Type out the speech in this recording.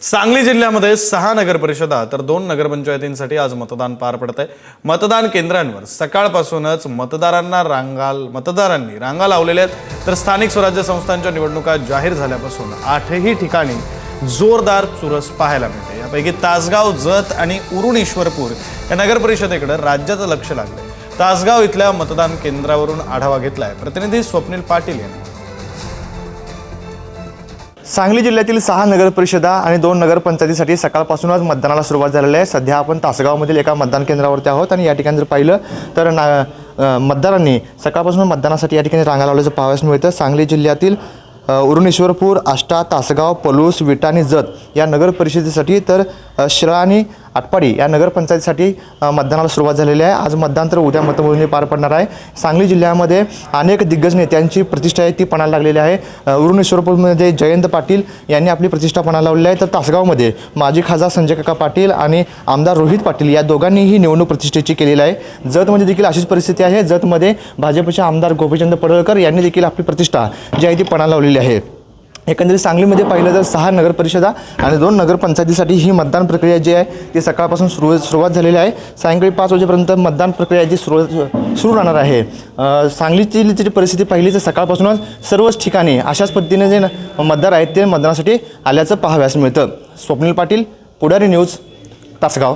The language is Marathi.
सांगली जिल्ह्यामध्ये 6 नगरपरिषदा तर 2 नगरपंचायतींसाठी आज मतदान पार पडत आहे। मतदान केंद्रांवर सकाळपासूनच मतदारांनी रांगा लावलेल्या आहेत। तर स्थानिक स्वराज्य संस्थांच्या निवडणुका जाहीर झाल्यापासून 8ही ठिकाणी जोरदार चुरस पाहायला मिळते। यापैकी तासगाव, जत आणि उरुण ईश्वरपूर या नगरपरिषदेकडे राज्याचं लक्ष लागलंय। तासगाव इथल्या मतदान केंद्रावरून आढावा घेतलाय प्रतिनिधी स्वप्नील पाटील यांनी। सांगली जिल्ह्यातील 6 नगरपरिषदा आणि 2 नगरपंचायतीसाठी सकाळपासूनच मतदानाला सुरुवात झालेली आहे। सध्या आपण तासगावमधील एका मतदान केंद्रावरती आहोत आणि या ठिकाणी जर पाहिलं तर मतदारांनी सकाळपासून मतदानासाठी या ठिकाणी रांगा लावल्याचं पाहावयास मिळतं। सांगली जिल्ह्यातील उरुण ईश्वरपूर, आष्टा, तासगाव, पलूस, विटा आणि जत या नगरपरिषदेसाठी तर शिराळा आणि आटपाडी या नगरपंचायतीसाठी मतदानाला सुरुवात झालेली आहे। आज मतदान तर उद्या मतमोजणी पार पडणार आहे। सांगली जिल्ह्यामध्ये अनेक दिग्गज नेत्यांची प्रतिष्ठा आहे ती पणाला लागलेली आहे। उरुण ईश्वरपूरमध्ये जयंत पाटील यांनी आपली प्रतिष्ठा पणाला लावलेली आहे, तर तासगावमध्ये माजी खासदार संजय काका पाटील आणि आमदार रोहित पाटील या दोघांनीही निवडणूक प्रतिष्ठेची केलेली आहे। जतमध्ये देखील अशीच परिस्थिती आहे। जतमध्ये भाजपचे आमदार गोपीचंद पडळकर यांनी देखील आपली प्रतिष्ठा जी आहे ती पणाला लावलेली आहे। एकंदरीत सांगलीमध्ये पाहिलं तर 6 नगरपरिषदा आणि 2 नगरपंचायतीसाठी ही मतदान प्रक्रिया जी आहे ती सकाळपासून सुरुवात झालेली आहे। सायंकाळी 5 वाजेपर्यंत मतदान प्रक्रिया जी सुरू राहणार आहे। सांगलीची जी परिस्थिती पाहिली तर सकाळपासूनच सर्वच ठिकाणी अशाच पद्धतीने जे मतदार आहेत ते मतदानासाठी आल्याचं पाहावयास मिळतं। स्वप्नील पाटील, पुढारी न्यूज, तासगाव।